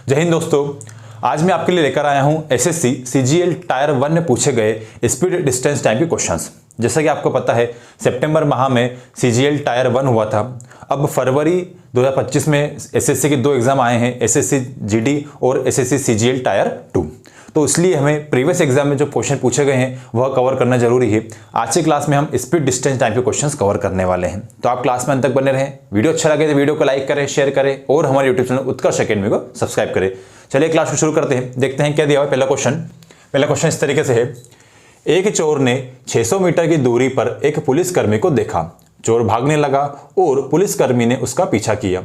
जय हिंद दोस्तों, आज मैं आपके लिए लेकर आया हूं एसएससी सीजीएल टायर 1 में पूछे गए स्पीड डिस्टेंस टाइम के क्वेश्चंस। जैसा कि आपको पता है सितंबर माह में सीजीएल टायर 1 हुआ था। अब फरवरी 2025 में एसएससी के 2 एग्जाम आए हैं, एसएससी जीडी और एसएससी सीजीएल टायर 2। तो इसलिए हमें प्रीवियस एग्जाम में जो क्वेश्चन पूछे गए हैं वह कवर करना जरूरी है। आज की क्लास में हम स्पीड डिस्टेंस टाइम के क्वेश्चंस कवर करने वाले हैं, तो आप क्लास में अंत तक बने रहें। वीडियो अच्छा लगे तो वीडियो को लाइक करें, शेयर करें और हमारे यूट्यूब चैनल उत्कर्ष अकेडमी को सब्सक्राइब करें। चलिए क्लास को शुरू करते हैं, देखते हैं क्या दिया हुआ। पहला क्वेश्चन इस तरीके से है। एक चोर ने 600 मीटर की दूरी पर एक पुलिसकर्मी को देखा। चोर भागने लगा और पुलिसकर्मी ने उसका पीछा किया।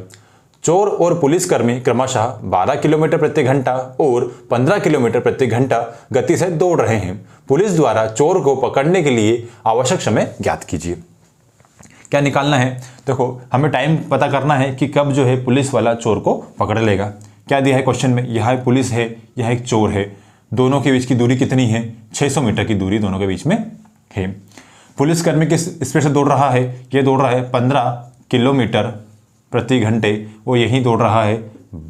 चोर और पुलिसकर्मी क्रमशः 12 किलोमीटर प्रति घंटा और 15 किलोमीटर प्रति घंटा गति से दौड़ रहे हैं। पुलिस द्वारा चोर को पकड़ने के लिए आवश्यक समय ज्ञात कीजिए। क्या निकालना है? देखो, हमें टाइम पता करना है कि कब जो है पुलिस वाला चोर को पकड़ लेगा। क्या दिया है क्वेश्चन में? यह पुलिस है, यह एक चोर है। दोनों के बीच की दूरी कितनी है? 600 मीटर की दूरी दोनों के बीच में है। पुलिसकर्मी किस स्पीड से दौड़ रहा है? ये दौड़ रहा है 15 किलोमीटर प्रति घंटे और यही दौड़ रहा है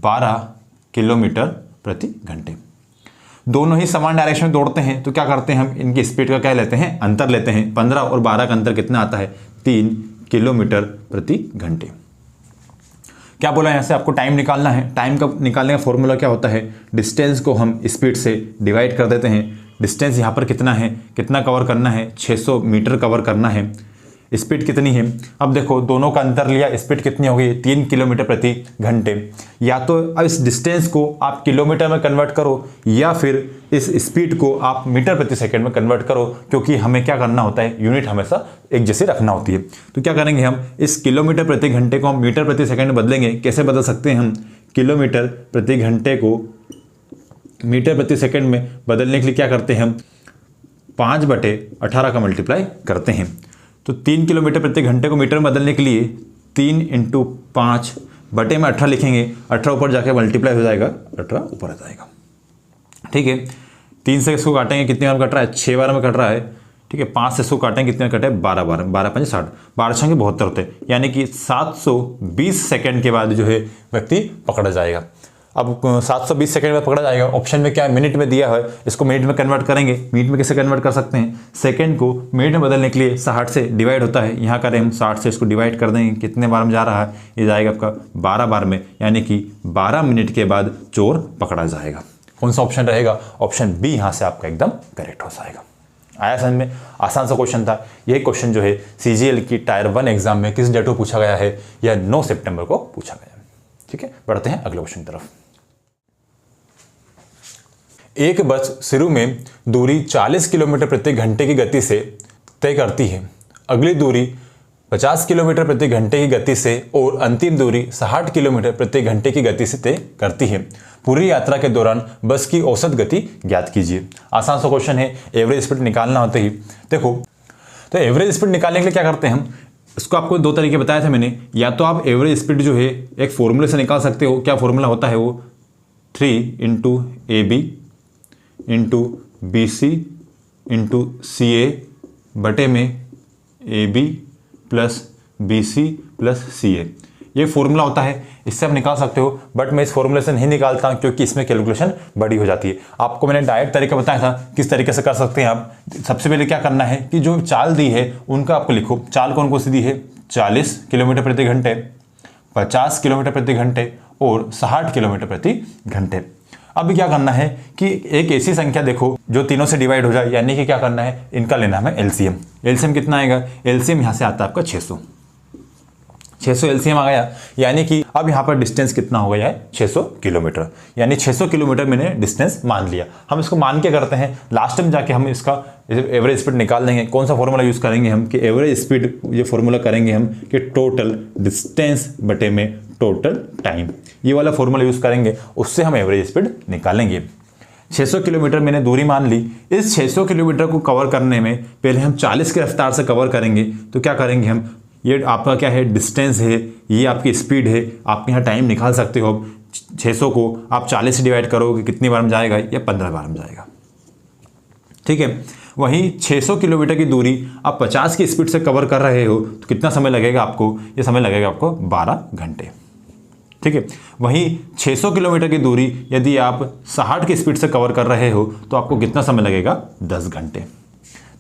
12 किलोमीटर प्रति घंटे। दोनों ही समान डायरेक्शन में दौड़ते हैं, तो क्या करते हैं हम इनकी स्पीड का क्या लेते हैं? अंतर लेते हैं। 15 और 12 का अंतर कितना आता है? 3 किलोमीटर प्रति घंटे। क्या बोला यहाँ से? आपको टाइम निकालना है। टाइम का निकालने का फॉर्मूला क्या होता है? डिस्टेंस को हम स्पीड से डिवाइड कर देते हैं। डिस्टेंस यहाँ पर कितना है? कितना कवर करना है? 600 मीटर कवर करना है। स्पीड कितनी है? अब देखो, दोनों का अंतर लिया, स्पीड कितनी हो गई? 3 किलोमीटर प्रति घंटे। या तो अब इस डिस्टेंस को आप किलोमीटर में कन्वर्ट करो या फिर इस स्पीड को आप मीटर प्रति सेकंड में कन्वर्ट करो, क्योंकि हमें क्या करना होता है? यूनिट हमेशा एक जैसे रखना होती है। तो क्या करेंगे हम? इस किलोमीटर प्रति घंटे को हम मीटर प्रति सेकंड में बदलेंगे। कैसे बदल सकते हैं हम? किलोमीटर प्रति घंटे को मीटर प्रति सेकंड में बदलने के लिए क्या करते हैं हम? 5/18 का मल्टीप्लाई करते हैं। तो 3 किलोमीटर प्रति घंटे को मीटर में बदलने के लिए 3 × 5 बटे में 18 लिखेंगे। 18 ऊपर जाके मल्टीप्लाई हो जाएगा, 18 ऊपर आ जाएगा। ठीक है, 3 से इसको काटेंगे, कितने बार कट रहा है? 6 बार में कट रहा है। ठीक है, 5 से इसको काटेंगे, कितने कटे? 12 बार। 12 × 5 = 60, 12 × 6 = 72 होते हैं। यानी कि 720 सेकेंड के बाद जो है व्यक्ति पकड़ा जाएगा। अब 720 सेकंड में पकड़ा जाएगा। ऑप्शन में क्या है? मिनट में दिया है, इसको मिनट में कन्वर्ट करेंगे। मिनट में कैसे कन्वर्ट कर सकते हैं? सेकंड को मिनट में बदलने के लिए 60 से डिवाइड होता है। यहाँ करें हम 60 से इसको डिवाइड कर देंगे, कितने बार में जा रहा है? ये जाएगा आपका 12 बार में, यानी कि 12 मिनट के बाद चोर पकड़ा जाएगा। कौन सा ऑप्शन रहेगा? ऑप्शन बी यहाँ से आपका एकदम करेक्ट हो जाएगा। आया समझ में? आसान सा क्वेश्चन था। यही क्वेश्चन जो है सीजीएल की टायर 1 एग्जाम में किस डेट को पूछा गया है? यह 9 सितंबर को पूछा गया है। ठीक है, बढ़ते हैं अगले क्वेश्चन की तरफ। एक बस शुरू में दूरी 40 किलोमीटर प्रति घंटे की गति से तय करती है। अगली दूरी 50 किलोमीटर प्रति घंटे की गति से और अंतिम दूरी 60 किलोमीटर प्रति घंटे की गति से तय करती है। पूरी यात्रा के दौरान बस की औसत गति ज्ञात कीजिए। आसान सा क्वेश्चन है, एवरेज स्पीड निकालना होता ही। देखो, तो एवरेज स्पीड निकालने के लिए क्या करते हैं हम? इसको आपको 2 तरीके बताया थे मैंने। या तो आप एवरेज स्पीड जो है एक फॉर्मूले से निकाल सकते हो। क्या फॉर्मूला होता है वो? 3 × AB × BC × CA बटे में AB + BC + CA, ये फॉर्मूला होता है। इससे आप निकाल सकते हो, बट मैं इस फॉर्मूले से नहीं निकालता क्योंकि इसमें कैलकुलेशन बड़ी हो जाती है। आपको मैंने डायरेक्ट तरीका बताया था किस तरीके से कर सकते हैं आप। सबसे पहले क्या करना है कि जो चाल दी है उनका आपको लिखो। चाल कौन कौन सी दी है? 40 किलोमीटर प्रति घंटे, 50 किलोमीटर प्रति घंटे और 60 किलोमीटर प्रति घंटे। अब क्या करना है कि एक ऐसी संख्या देखो जो तीनों से डिवाइड हो जाए, यानी कि क्या करना है? इनका लेना हमें एलसीएम। एलसीएम कितना आएगा? एलसीएम यहाँ से आता है आपका 600 एलसीएम आ गया। यानी कि अब यहाँ पर डिस्टेंस कितना हो गया है? 600 किलोमीटर। यानी 600 किलोमीटर मैंने डिस्टेंस मान लिया। हम इसको मान के करते हैं, लास्ट में जाके हम इसका एवरेज स्पीड निकाल देंगे। कौन सा फॉर्मूला यूज करेंगे हम? कि एवरेज स्पीड, ये फॉर्मूला करेंगे हम कि टोटल डिस्टेंस बटे में टोटल टाइम, ये वाला फॉर्मूला यूज करेंगे, उससे हम एवरेज स्पीड निकालेंगे। 600 किलोमीटर मैंने दूरी मान ली। इस 600 किलोमीटर को कवर करने में पहले हम 40 की रफ्तार से कवर करेंगे। तो क्या करेंगे हम? ये आपका क्या है? डिस्टेंस है, ये आपकी स्पीड है। आप यहाँ टाइम निकाल सकते हो। 600 को आप 40 से डिवाइड करोगे, कितनी बार में जाएगा? ये 15 बार में जाएगा। ठीक है, वहीं 600 किलोमीटर की दूरी आप 50 की स्पीड से कवर कर रहे हो तो कितना समय लगेगा आपको? ये समय लगेगा आपको 12 घंटे। ठीक है। वहीं 600 किलोमीटर की दूरी यदि आप 60 की स्पीड से कवर कर रहे हो तो आपको कितना समय लगेगा? 10 घंटे।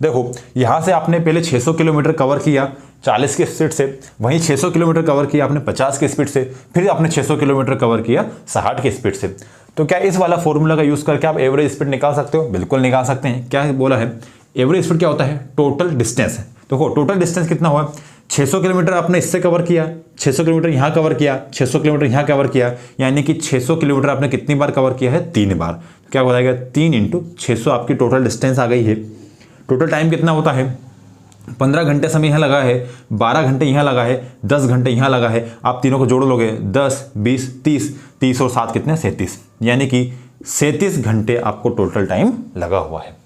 देखो यहाँ से आपने पहले 600 किलोमीटर कवर किया 40 की स्पीड से, वहीं 600 किलोमीटर कवर किया आपने 50 की स्पीड से, फिर आपने 600 किलोमीटर कवर किया 60 की स्पीड से। तो क्या इस वाला फॉर्मूला का यूज़ करके आप एवरेज स्पीड निकाल सकते हो? बिल्कुल निकाल सकते हैं। क्या बोला है? एवरेज स्पीड क्या होता है? टोटल डिस्टेंस है। देखो टोटल डिस्टेंस कितना हुआ? 600 किलोमीटर आपने इससे कवर किया, 600 किलोमीटर यहाँ कवर किया, 600 किलोमीटर यहाँ कवर किया, यानी कि 600 किलोमीटर आपने कितनी बार कवर किया है? 3 बार। क्या हो जाएगा? 3 × 600 आपकी टोटल डिस्टेंस आ गई है। टोटल टाइम कितना होता है? 15 घंटे समय यहाँ लगा है, 12 घंटे यहाँ लगा है, 10 घंटे यहाँ लगा है। आप तीनों को जोड़ लोगे 10, 20, 30, 30 और 7 कितने? 37, यानी कि 37 घंटे आपको टोटल टाइम लगा हुआ है।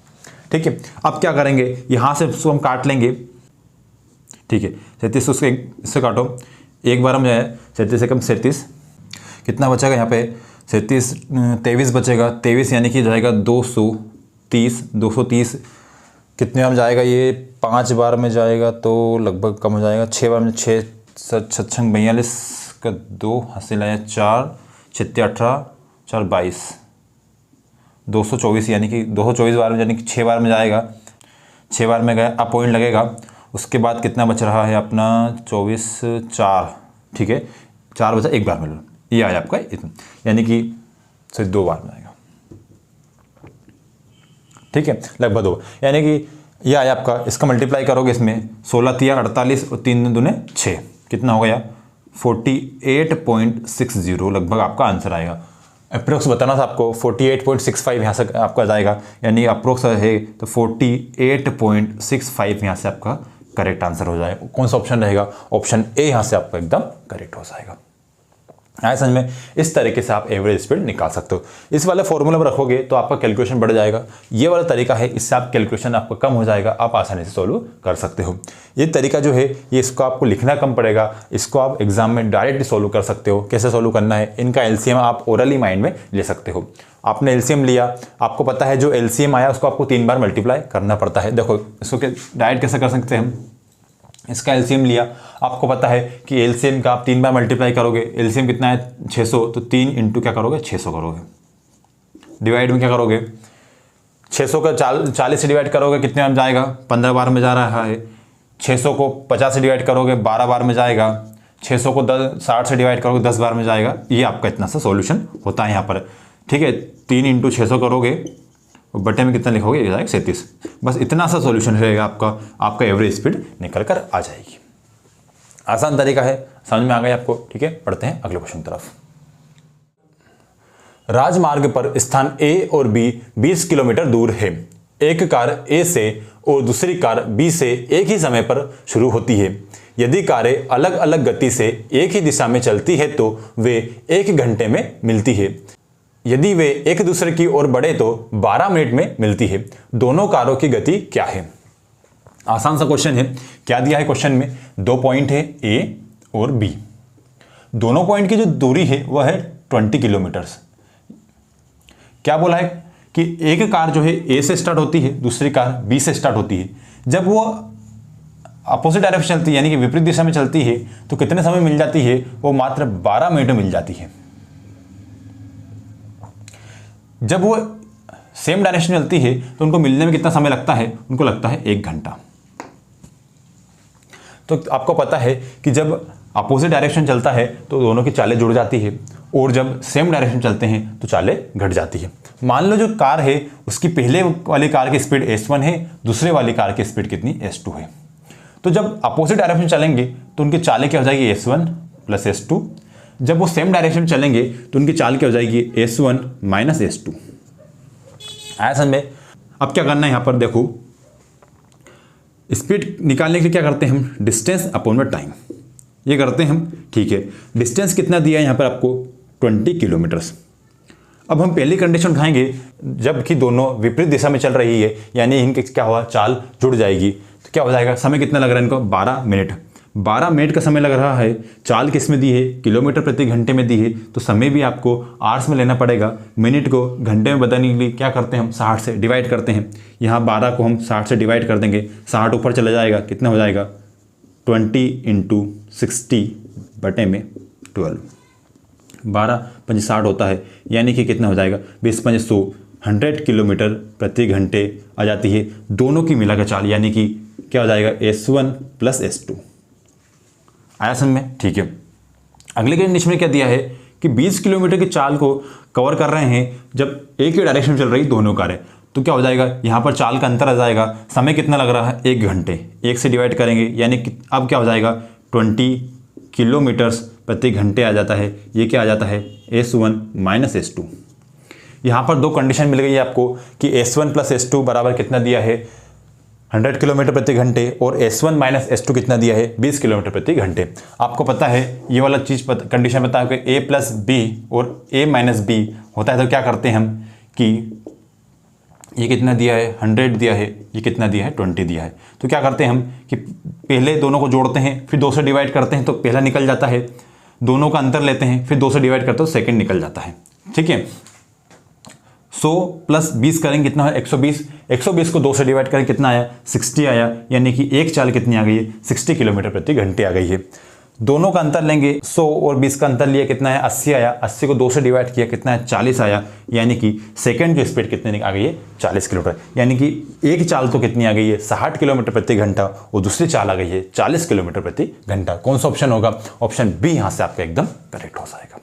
ठीक है। अब क्या करेंगे? यहाँ से उसको हम काट लेंगे। ठीक है, 37 उसके इससे काटो, एक बार हम जो है 37 से कम 37 कितना बचेगा यहाँ पे? 37 23 बचेगा, 23 यानी कि जाएगा 230। 230 कितने में जाएगा? ये 5 बार में जाएगा तो लगभग कम हो जाएगा। 6 बार में 6 छछंग 42 का 2 हासिल आया 4 6 18 4 22 224, यानी कि 224 बार में, यानी कि 6 बार में जाएगा। 6 बार में गया, अब पॉइंट लगेगा। उसके बाद कितना बच रहा है अपना? 24 4। ठीक है, 4 बचा, 1 बार में लो, ये आया आपका इतना, यानी कि सिर्फ 2 बार में आएगा। ठीक है, लगभग 2, यानी कि यह आया आपका। इसका मल्टीप्लाई करोगे इसमें 16 × 48 और 3 दूने 6, कितना हो गया? 48.60 लगभग आपका आंसर आएगा। अप्रोक्स बताना था आपको, 48.65 यहाँ से आपका जाएगा, यानी अप्रोक्स है तो 48.65 यहाँ से आपका करेक्ट आंसर हो जाएगा। कौन सा ऑप्शन रहेगा? ऑप्शन ए यहाँ से आपका एकदम करेक्ट हो जाएगा। आया समझ में? इस तरीके से आप एवरेज स्पीड निकाल सकते हो। इस वाले फॉर्मूला में रखोगे तो आपका कैलकुलेशन बढ़ जाएगा। ये वाला तरीका है, इससे आप कैलकुलेशन आपका कम हो जाएगा, आप आसानी से सोल्व कर सकते हो। ये तरीका जो है ये इसको आपको लिखना कम पड़ेगा, इसको आप एग्जाम में डायरेक्ट सोल्व कर सकते हो। कैसे सोल्व करना है? इनका एलसीएम आप ओरली माइंड में ले सकते हो। आपने एलसीएम लिया, आपको पता है जो एलसीएम आया उसको आपको 3 बार मल्टीप्लाई करना पड़ता है। देखो इसको डायरेक्ट कैसे कर सकते हैं हम? इसका एलसीएम लिया, आपको पता है कि एलसीएम का आप 3 बार मल्टीप्लाई करोगे। एलसीएम कितना है? 600, तो 3 × क्या करोगे? 600 करोगे। डिवाइड में क्या करोगे? 600 का 40 से डिवाइड करोगे, कितने में जाएगा? 15 बार में जा रहा है। 600 को 50 से डिवाइड करोगे, 12 बार में जाएगा। 600 को 60 से डिवाइड करोगे, 10 बार में जाएगा। ये आपका इतना सा सॉल्यूशन होता है यहाँ पर। ठीक है, 3 × 600 करोगे, बटे में कितना लिखोगे? ये जाएगा 37। बस इतना सा सॉल्यूशन रहेगा आपका एवरेज स्पीड निकल कर आ जाएगी। आसान तरीका है, समझ में आ गया आपको? ठीक है, पढ़ते हैं अगले क्वेश्चन की तरफ। राजमार्ग पर स्थान ए और बी 20 किलोमीटर दूर है। एक कार ए से और दूसरी कार बी से एक ही समय पर शुरू होती है। यदि कारें अलग अलग गति से एक ही दिशा में चलती है तो वे 1 घंटे में मिलती है। यदि वे एक दूसरे की ओर बढ़े तो 12 मिनट में मिलती है। दोनों कारों की गति क्या है? आसान सा क्वेश्चन है। क्या दिया है क्वेश्चन में? 2 पॉइंट है ए और बी। दोनों पॉइंट की जो दूरी है वह है 20 किलोमीटर। क्या बोला है कि एक कार जो है ए से स्टार्ट होती है, दूसरी कार बी से स्टार्ट होती है। जब वो अपोजिट डायरेक्शन चलती है, यानी कि विपरीत दिशा में चलती है, तो कितने समय मिल जाती है? वो मात्र 12 मिनट में मिल जाती है। जब वो सेम डायरेक्शन चलती है तो उनको मिलने में कितना समय लगता है? उनको लगता है 1 घंटा। तो आपको पता है कि जब अपोजिट डायरेक्शन चलता है तो दोनों की चालें जुड़ जाती है, और जब सेम डायरेक्शन चलते हैं तो चालें घट जाती है। मान लो जो कार है उसकी पहले वाली कार की स्पीड s1 है, दूसरे वाली कार की स्पीड कितनी? s2 है। तो जब अपोजिट डायरेक्शन चलेंगे तो उनकी चालें क्या हो जाएगी? s1 + s2। जब वो सेम डायरेक्शन चलेंगे तो उनकी चाल क्या हो जाएगी? s1 - s2। आया समझ में? अब क्या करना है यहाँ पर? देखो स्पीड निकालने के लिए क्या करते हैं हम? डिस्टेंस अपॉन में टाइम, ये करते हैं हम। ठीक है, डिस्टेंस कितना दिया है यहाँ पर आपको? 20 किलोमीटर्स। अब हम पहली कंडीशन उठाएंगे, जबकि दोनों विपरीत दिशा में चल रही है, यानी इनके क्या हुआ? चाल जुड़ जाएगी। तो क्या हो जाएगा? समय कितना लग रहा है इनको? 12 मिनट। 12 मिनट का समय लग रहा है। चाल किस में दी है? किलोमीटर प्रति घंटे में दी है, तो समय भी आपको आवर्स में लेना पड़ेगा। मिनट को घंटे में बदलने के लिए क्या करते हैं हम? 60 से डिवाइड करते हैं। यहाँ 12 को हम 60 से डिवाइड कर देंगे, 60 ऊपर चला जाएगा, कितना हो जाएगा? 20 × 60 बटे में 12। 12 5 60 होता है, यानी कि कितना हो जाएगा 20 5 100, 100 किलोमीटर प्रति घंटे आ जाती है दोनों की मिलाकर चाल, यानी कि क्या हो जाएगा S1 प्लस S2। आया समझ में? ठीक है। अगले कंडीशन में क्या दिया है कि 20 किलोमीटर की चाल को कवर कर रहे हैं जब एक ही डायरेक्शन में चल रही दोनों कारें, तो क्या हो जाएगा यहाँ पर चाल का अंतर आ जाएगा। समय कितना लग रहा है? 1 घंटे। 1 से डिवाइड करेंगे यानी कि अब क्या हो जाएगा 20 किलोमीटर्स प्रति घंटे आ जाता है। ये क्या आ जाता है S1 माइनस S2। यहाँ पर दो कंडीशन मिल गई है आपको कि S1 प्लस S2 बराबर कितना दिया है 100 किलोमीटर प्रति घंटे, और S1 माइनस S2 कितना दिया है 20 किलोमीटर प्रति घंटे। आपको पता है ये वाला चीज़ कंडीशन पता है कि A प्लस बी और A माइनस बी होता है, तो क्या करते हैं हम कि ये कितना दिया है 100 दिया है, ये कितना दिया है 20 दिया है, तो क्या करते हैं हम कि पहले दोनों को जोड़ते हैं फिर 2 से डिवाइड करते हैं तो पहला निकल जाता है, दोनों का अंतर लेते हैं फिर 2 से डिवाइड करते हो सेकंड निकल जाता है। ठीक है। 100 प्लस 20 करेंगे कितना है 120। 120 को 2 से डिवाइड करें कितना आया 60 आया, यानी कि एक चाल कितनी आ गई है 60 किलोमीटर प्रति घंटे आ गई है। दोनों का अंतर लेंगे 100 और 20 का अंतर लिया कितना है 80 आया, 80 को 2 से डिवाइड किया कितना है 40 आया, यानी कि सेकंड जो स्पीड कितने आ गई है 40 किलोमीटर, यानी कि एक चाल तो कितनी आ गई है 60 किलोमीटर प्रति घंटा और दूसरी चाल आ गई है 40 किलोमीटर प्रति घंटा। कौन सा ऑप्शन होगा? ऑप्शन बी यहाँ से आपका एकदम करेक्ट हो जाएगा।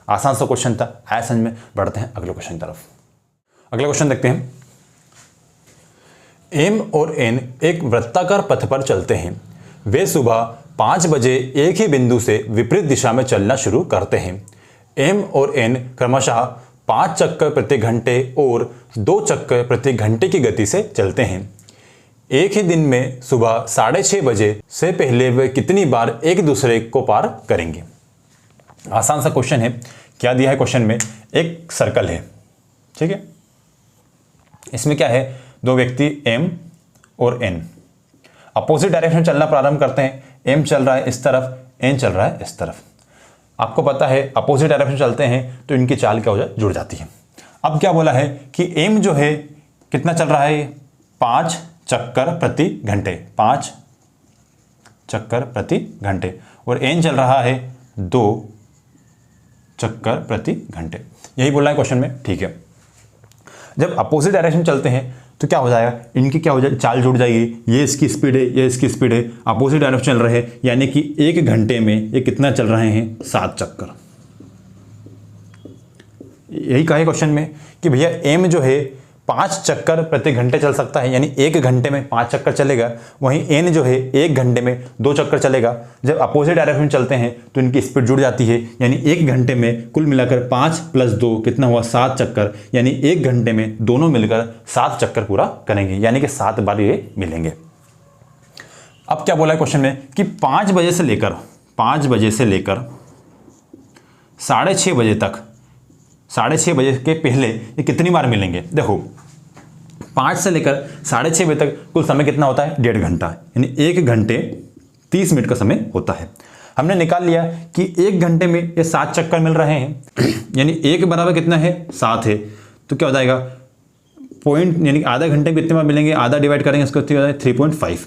आसान सा क्वेश्चन था। आया समझ में? बढ़ते हैं अगले क्वेश्चन की तरफ। अगला क्वेश्चन देखते हैं। एम और एन एक वृत्ताकार पथ पर चलते हैं। वे सुबह 5 बजे एक ही बिंदु से विपरीत दिशा में चलना शुरू करते हैं। एम और एन क्रमशः 5 चक्कर प्रति घंटे और 2 चक्कर प्रति घंटे की गति से चलते हैं। एक ही दिन में सुबह 6:30 बजे से पहले वे कितनी बार एक दूसरे को पार करेंगे? आसान सा क्वेश्चन है। क्या दिया है क्वेश्चन में? एक सर्कल है, ठीक है। इसमें क्या है, दो व्यक्ति M और N अपोजिट डायरेक्शन में चलना प्रारंभ करते हैं। M चल रहा है इस तरफ, N चल रहा है इस तरफ। आपको पता है अपोजिट डायरेक्शन चलते हैं तो इनकी चाल क्या हो जाए जुड़ जाती है। अब क्या बोला है कि M जो है कितना चल रहा है 5 चक्कर प्रति घंटे, 5 चक्कर प्रति घंटे, और N चल रहा है 2 चक्कर प्रति घंटे। यही बोलना है क्वेश्चन में, ठीक है। जब अपोजिट डायरेक्शन चलते हैं तो क्या हो जाएगा, इनकी क्या हो जाएगी चाल जुड़ जाएगी। ये इसकी स्पीड है, ये इसकी स्पीड है, अपोजिट डायरेक्शन चल रहे हैं, यानी कि 1 घंटे में ये कितना चल रहे हैं 7 चक्कर। यही कहा है क्वेश्चन में कि भैया एम जो है 5 चक्कर प्रति घंटे चल सकता है, यानी 1 घंटे में 5 चक्कर चलेगा। वहीं एन जो है 1 घंटे में 2 चक्कर चलेगा। जब अपोजिट डायरेक्शन में चलते हैं तो इनकी स्पीड जुड़ जाती है, यानी 1 घंटे में कुल मिलाकर 5 + 2 कितना हुआ 7 चक्कर, यानी 1 घंटे में दोनों मिलकर 7 चक्कर पूरा करेंगे, यानी कि 7 बार ये मिलेंगे। अब क्या बोला है क्वेश्चन में कि 5 बजे से लेकर 6:30 बजे तक, 6:30 बजे के पहले ये कितनी बार मिलेंगे? देखो 5 से लेकर 6:30 बजे तक कुल समय कितना होता है 1.5 घंटा, यानी 1 घंटे 30 मिनट का समय होता है। हमने निकाल लिया कि 1 घंटे में ये 7 चक्कर मिल रहे हैं, यानी 1 बराबर कितना है 7 है, तो क्या हो जाएगा पॉइंट, यानी आधा घंटे में कितने बार मिलेंगे, आधा डिवाइड करेंगे इसको 3.5।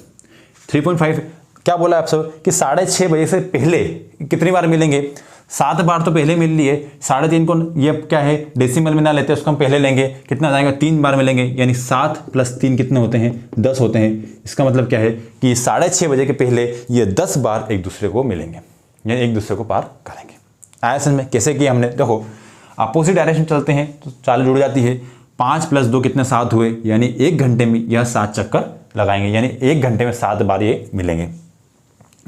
3.5 क्या बोला आप सब कि 6:30 बजे से पहले कितनी बार मिलेंगे? 7 बार तो पहले मिल लिए। 3.5 को ये क्या है डेसिमल में ना लेते, उसको हम पहले लेंगे, कितना जाएगा 3 बार मिलेंगे, यानी 7 + 3 कितने होते हैं 10 होते हैं। इसका मतलब क्या है कि 6:30 बजे के पहले ये 10 बार एक दूसरे को मिलेंगे, यानी एक दूसरे को पार करेंगे। आया समझ में? कैसे किया हमने? देखो अपोजिट डायरेक्शन चलते हैं तो चाल जुड़ जाती है। 5 + 2 कितने 7 हुए, यानी 1 घंटे में यह 7 चक्कर लगाएंगे, यानी 1 घंटे में 7 बार ये मिलेंगे,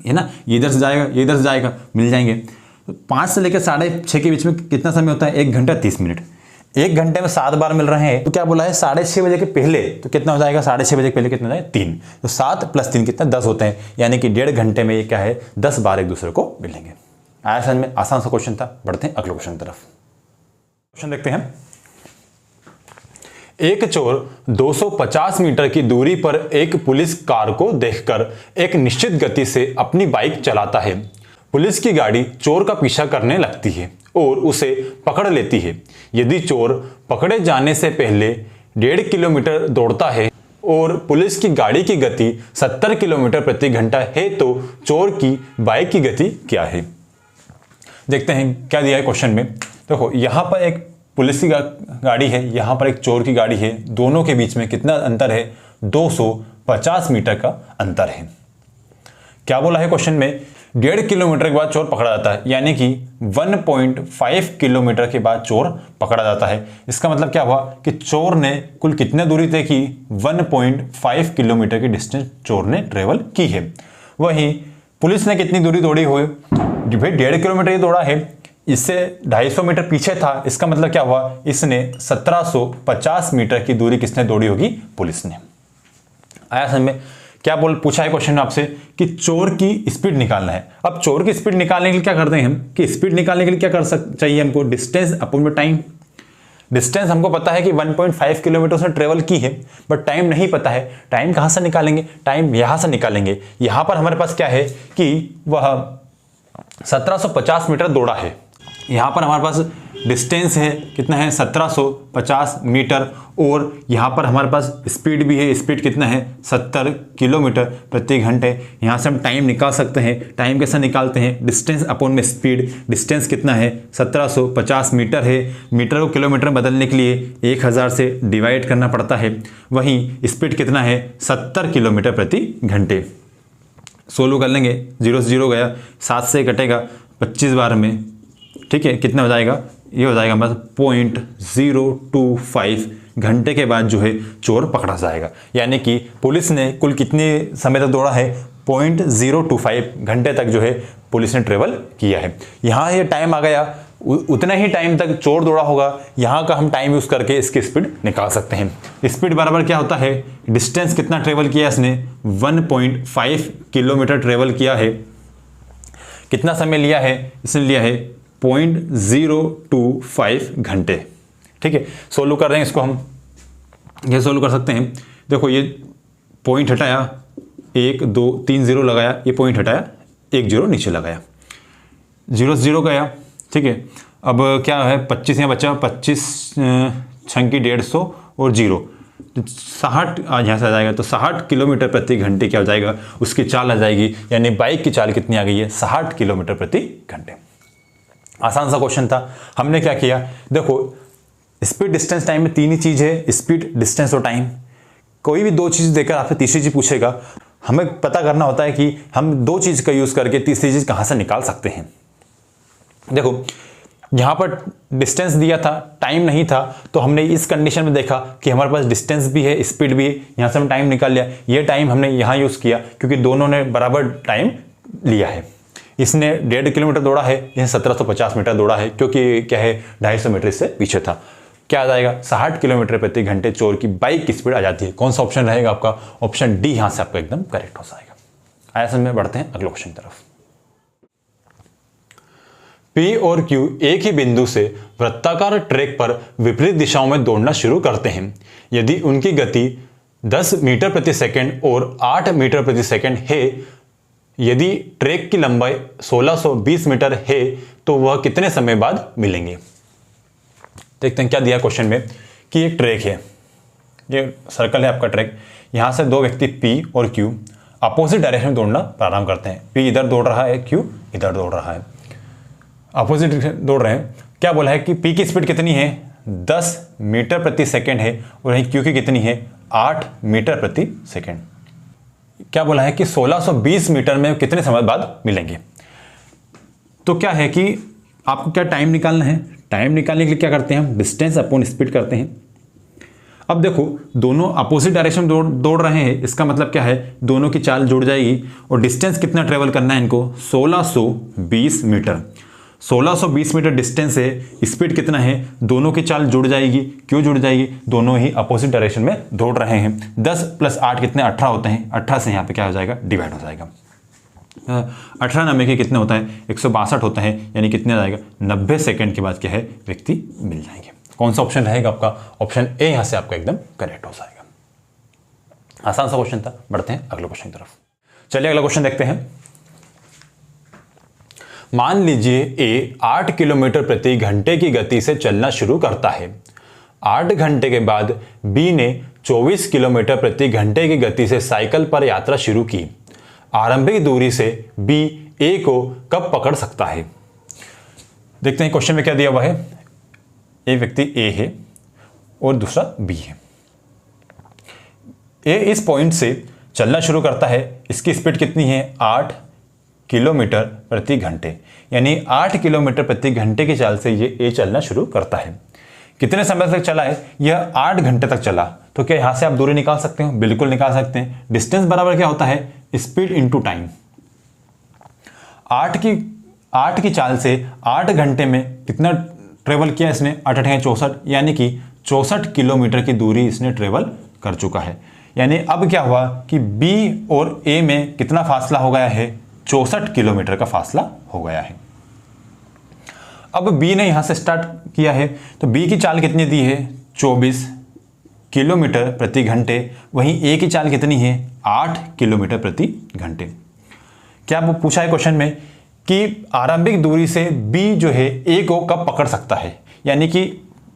है ना। ये इधर से जाएगा, ये इधर से जाएगा, मिल जाएंगे। 5 से लेकर 6:30 के बीच में कितना समय होता है 1 घंटा 30 मिनट। 1 घंटे में 7 बार मिल रहे हैं, तो क्या बोला है 6:30 बजे के पहले, तो कितना हो जाएगा 6:30 बजे के पहले कितना हो जाएगा 3, तो 7 + 3 कितना 10 होते हैं, यानी कि 1.5 घंटे में ये क्या है 10 बार एक दूसरे को मिलेंगे। आया समझ में? आसान सा क्वेश्चन था। बढ़ते हैं अगले क्वेश्चन की तरफ। क्वेश्चन देखते हैं। एक चोर 250 मीटर की दूरी पर एक पुलिस कार को देखकर एक निश्चित गति से अपनी बाइक चलाता है। पुलिस की गाड़ी चोर का पीछा करने लगती है और उसे पकड़ लेती है। यदि चोर पकड़े जाने से पहले 1.5 किलोमीटर दौड़ता है और पुलिस की गाड़ी की गति 70 किलोमीटर प्रति घंटा है, तो चोर की बाइक की गति क्या है? देखते हैं क्या दिया है क्वेश्चन में। देखो यहाँ पर एक पुलिस की गाड़ी है, यहाँ पर एक चोर की गाड़ी है, दोनों के बीच में कितना अंतर है, 250 मीटर का अंतर है। क्या बोला है क्वेश्चन में, 1.5 किलोमीटर के बाद चोर पकड़ा जाता है, यानी कि 1.5 किलोमीटर के बाद चोर पकड़ा जाता है। इसका मतलब क्या हुआ कि चोर ने कुल कितने दूरी तय की, 1.5 किलोमीटर की डिस्टेंस चोर ने ट्रेवल की है। वहीं पुलिस ने कितनी दूरी दौड़ी हुई, भाई 1.5 किलोमीटर ही दौड़ा है, इससे 250 मीटर पीछे था। इसका मतलब क्या हुआ, इसने 1750 मीटर की दूरी किसने दौड़ी होगी, पुलिस ने। आया समझ में। क्या पूछा है क्वेश्चन में आपसे कि चोर की स्पीड निकालना है। अब चोर की स्पीड निकालने के लिए क्या करते हैं हम, कि स्पीड निकालने के लिए क्या चाहिए हमको, डिस्टेंस अपॉन में टाइम। डिस्टेंस हमको पता है कि 1.5 किलोमीटर उसने ट्रेवल की है, बट टाइम नहीं पता है। टाइम कहां से निकालेंगे, टाइम यहां से निकालेंगे। यहां पर हमारे पास क्या है कि वह 1750 मीटर दौड़ा है। यहाँ पर हमारे पास डिस्टेंस है कितना है, 1750 मीटर, और यहाँ पर हमारे पास स्पीड भी है, स्पीड कितना है, 70 किलोमीटर प्रति घंटे। यहाँ से हम टाइम निकाल सकते हैं। टाइम कैसे निकालते हैं, डिस्टेंस अपॉन में स्पीड। डिस्टेंस कितना है, 1750 मीटर है, मीटर को किलोमीटर में बदलने के लिए 1000 से डिवाइड करना पड़ता है। वहीं स्पीड कितना है, 70 किलोमीटर प्रति घंटे। सोल्व कर लेंगे, 0 से 0 गया, 7 से कटेगा 25 बार में, ठीक है, कितना हो जाएगा, ये हो जाएगा बस 0.025 घंटे के बाद जो है चोर पकड़ा जाएगा। यानी कि पुलिस ने कुल कितने समय तक दौड़ा है, 0.025 घंटे तक जो है पुलिस ने ट्रेवल किया है। यहाँ ये टाइम आ गया, उतना ही टाइम तक चोर दौड़ा होगा। यहाँ का हम टाइम यूज़ करके इसकी स्पीड निकाल सकते हैं। स्पीड बराबर क्या होता है, डिस्टेंस कितना ट्रेवल किया इसने, 1.5 किलोमीटर ट्रेवल किया है। कितना समय लिया है, इसने लिया है 0.025 घंटे। ठीक है, सोल्व कर रहे हैं इसको हम, ये सोल्व कर सकते हैं। देखो ये पॉइंट हटाया, 1 2 3 0 लगाया, ये पॉइंट हटाया, 1 0 नीचे लगाया, 0 से 0 गया। ठीक है, अब क्या है, 25 यहाँ बचा, 25 6 की 150 और 0, 60 यहाँ से आ जाएगा। तो 60 किलोमीटर प्रति घंटे क्या हो जाएगा, उसकी चाल आ जाएगी। यानी बाइक की चाल कितनी आ गई है, 60 किलोमीटर प्रति घंटे। आसान सा क्वेश्चन था। हमने क्या किया, देखो स्पीड डिस्टेंस टाइम में 3 ही चीज़ है, स्पीड डिस्टेंस और टाइम। कोई भी 2 चीज़ देकर आपसे तीसरी चीज़ पूछेगा, हमें पता करना होता है कि हम 2 चीज़ का यूज़ करके तीसरी चीज़ कहाँ से निकाल सकते हैं। देखो यहाँ पर डिस्टेंस दिया था, टाइम नहीं था, तो हमने इस कंडीशन में देखा कि हमारे पास डिस्टेंस भी है, स्पीड भी है, यहाँ से हम टाइम निकाल लिया। ये टाइम हमने यहाँ यूज़ किया क्योंकि दोनों ने बराबर टाइम लिया है। इसने 1.5 किलोमीटर दौड़ा है, इसने 1750 मीटर दौड़ा है, क्योंकि क्या है 250 मीटर से पीछे था। क्या आ जाएगा, 60 किलोमीटर प्रति घंटे चोर की बाइक की स्पीड आ जाती है। कौन सा ऑप्शन रहेगा आपका, ऑप्शन डी यहाँ से आपका एकदम करेक्ट हो जाएगा। आया समझ में। बढ़ते हैं अगले क्वेश्चन की तरफ। P और Q एक ही बिंदु से वृत्ताकार ट्रैक पर विपरीत दिशाओं में दौड़ना शुरू करते हैं। यदि उनकी गति 10 मीटर प्रति सेकंड और 8 मीटर प्रति सेकंड है, यदि ट्रैक की लंबाई 1620 मीटर है, तो वह कितने समय बाद मिलेंगे। देखते हैं क्या दिया क्वेश्चन में कि एक ट्रैक है, ये सर्कल है आपका ट्रैक। यहां से 2 व्यक्ति P और Q अपोजिट डायरेक्शन में दौड़ना प्रारंभ करते हैं। P इधर दौड़ रहा है, Q इधर दौड़ रहा है, अपोजिट दौड़ रहे हैं। क्या बोला है कि P की स्पीड कितनी है, 10 मीटर प्रति सेकंड है, और वहीं Q की कितनी है, 8 मीटर प्रति सेकंड। क्या बोला है कि 1620 मीटर में कितने समय बाद मिलेंगे। तो क्या है कि आपको क्या टाइम निकालना है, टाइम निकालने के लिए क्या करते हैं हम, डिस्टेंस अपॉन स्पीड करते हैं। अब देखो दोनों अपोजिट डायरेक्शन में दौड़ रहे हैं, इसका मतलब क्या है, दोनों की चाल जुड़ जाएगी। और डिस्टेंस कितना ट्रेवल करना है इनको, 1620 मीटर। 1620 मीटर डिस्टेंस है, स्पीड कितना है, दोनों की चाल जुड़ जाएगी। क्यों जुड़ जाएगी, दोनों ही अपोजिट डायरेक्शन में दौड़ रहे हैं। 10 + 8 कितने, 18 होते हैं। 18 से यहाँ पे क्या हो जाएगा, डिवाइड हो जाएगा। 18 नंबर के कितने होता है, 162 होता है। यानी कितने आ जाएगा, 90 सेकंड के बाद क्या है, व्यक्ति मिल जाएंगे। कौन सा ऑप्शन रहेगा आपका, ऑप्शन ए यहाँ से आपका एकदम करेक्ट हो जाएगा। आसान सा क्वेश्चन था। बढ़ते हैं अगले क्वेश्चन की तरफ। चलिए अगला क्वेश्चन देखते हैं। मान लीजिए ए 8 किलोमीटर प्रति घंटे की गति से चलना शुरू करता है। 8 घंटे के बाद बी ने 24 किलोमीटर प्रति घंटे की गति से साइकिल पर यात्रा शुरू की। आरंभिक दूरी से बी ए को कब पकड़ सकता है। देखते हैं क्वेश्चन में क्या दिया हुआ है। एक व्यक्ति ए है और दूसरा बी है। ए इस पॉइंट से चलना शुरू करता है, इसकी स्पीड कितनी है 8 किलोमीटर प्रति घंटे, यानी 8 किलोमीटर प्रति घंटे की चाल से ये ए चलना शुरू करता है। कितने समय तक चला है, यह 8 घंटे तक चला। तो क्या यहां से आप दूरी निकाल सकते हो? बिल्कुल निकाल सकते हैं। डिस्टेंस बराबर क्या होता है, स्पीड इंटू टाइम। 8 की चाल से 8 घंटे में कितना ट्रेवल किया इसने, 8 8 64, यानी कि 64 किलोमीटर की दूरी इसने ट्रेवल कर चुका है। यानी अब क्या हुआ कि बी और ए में कितना फासला हो गया है, 64 किलोमीटर का फासला हो गया है। अब बी ने यहां से स्टार्ट किया है, तो बी की चाल कितनी दी है 24 किलोमीटर प्रति घंटे, वहीं ए की चाल कितनी है 8 किलोमीटर प्रति घंटे। क्या वो पूछा है क्वेश्चन में कि आरंभिक दूरी से बी जो है ए को कब पकड़ सकता है, यानी कि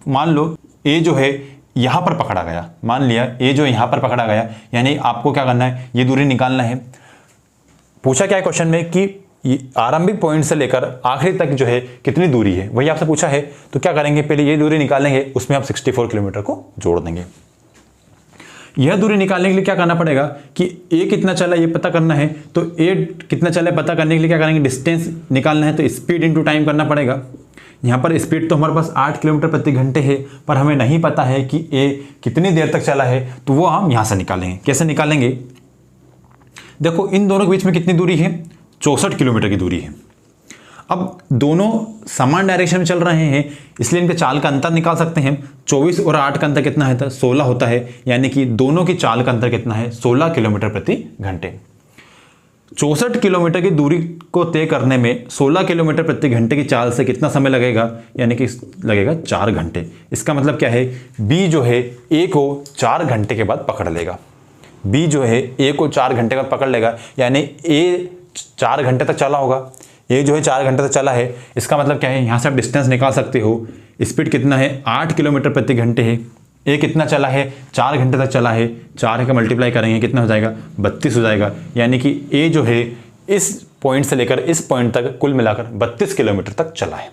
मान लो ए जो है यहां पर पकड़ा गया, मान लिया ए जो यहां पर पकड़ा गया, यानी आपको क्या करना है, ये दूरी निकालना है। पूछा क्या है क्वेश्चन में कि आरंभिक पॉइंट से लेकर आखिरी तक जो है कितनी दूरी है, वही आपसे पूछा है। तो क्या करेंगे, पहले ये दूरी निकालेंगे, उसमें आप 64 किलोमीटर को जोड़ देंगे। यह दूरी निकालने के लिए क्या करना पड़ेगा कि ए कितना चला ये पता करना है, तो ए कितना चला पता करने के लिए क्या करेंगे, डिस्टेंस निकालना है, तो स्पीड इंटू टाइम करना पड़ेगा। यहाँ पर स्पीड तो हमारे पास 8 किलोमीटर प्रति घंटे है, पर हमें नहीं पता है कि ए कितनी देर तक चला है, तो वो हम यहाँ से निकालेंगे। कैसे निकालेंगे, देखो इन दोनों के बीच में कितनी दूरी है, 64 किलोमीटर की दूरी है। अब दोनों समान डायरेक्शन में चल रहे हैं, इसलिए इनके चाल का अंतर निकाल सकते हैं। 24 और 8 का अंतर कितना है, 16 होता है, यानी कि दोनों की चाल का अंतर कितना है 16 किलोमीटर प्रति घंटे। 64 किलोमीटर की दूरी को तय करने में 16 किलोमीटर प्रति घंटे की चाल से कितना समय लगेगा, यानी कि लगेगा 4 घंटे। इसका मतलब क्या है, बी जो है ए को 4 घंटे के बाद पकड़ लेगा। बी जो है ए को 4 घंटे के बाद पकड़ लेगा, यानी ए 4 घंटे तक चला होगा। ये जो है 4 घंटे तक चला है, इसका मतलब क्या है, यहाँ से आप डिस्टेंस निकाल सकते हो। स्पीड कितना है 8 किलोमीटर प्रति घंटे है, ए कितना चला है 4 घंटे तक चला है, 4 का मल्टीप्लाई करेंगे कितना हो जाएगा 32 हो जाएगा। यानी कि ए जो है इस पॉइंट से लेकर इस पॉइंट तक कुल मिलाकर 32 किलोमीटर तक चला है।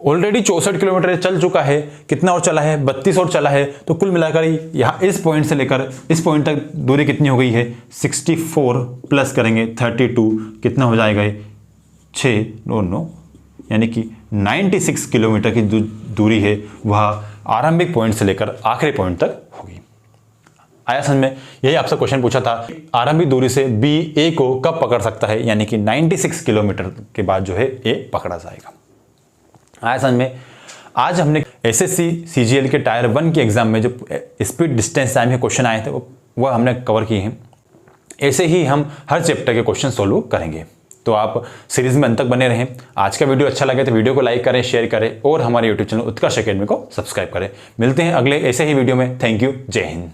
ऑलरेडी 64 किलोमीटर चल चुका है, कितना और चला है 32 और चला है, तो कुल मिलाकर यहाँ इस पॉइंट से लेकर इस पॉइंट तक दूरी कितनी हो गई है 64 प्लस करेंगे 32, कितना हो जाएगा 699, यानी कि 96 किलोमीटर की दूरी है, वह आरंभिक पॉइंट से लेकर आखिरी पॉइंट तक होगी। आया समझ में, यही आपसे क्वेश्चन पूछा था, आरंभिक दूरी से बी ए को कब पकड़ सकता है, यानी कि 96 किलोमीटर के बाद जो है ए पकड़ा जाएगा। आया समझ में। आज हमने एसएससी सीजीएल के टायर 1 के एग्जाम में जो स्पीड डिस्टेंस टाइम के क्वेश्चन आए थे वो हमने कवर किए हैं। ऐसे ही हम हर चैप्टर के क्वेश्चन सोल्व करेंगे, तो आप सीरीज में अंत तक बने रहें। आज का वीडियो अच्छा लगे तो वीडियो को लाइक करें, शेयर करें और हमारे यूट्यूब चैनल उत्कर्ष एकेडमी को सब्सक्राइब करें। मिलते हैं अगले ऐसे ही वीडियो में। थैंक यू, जय हिंद।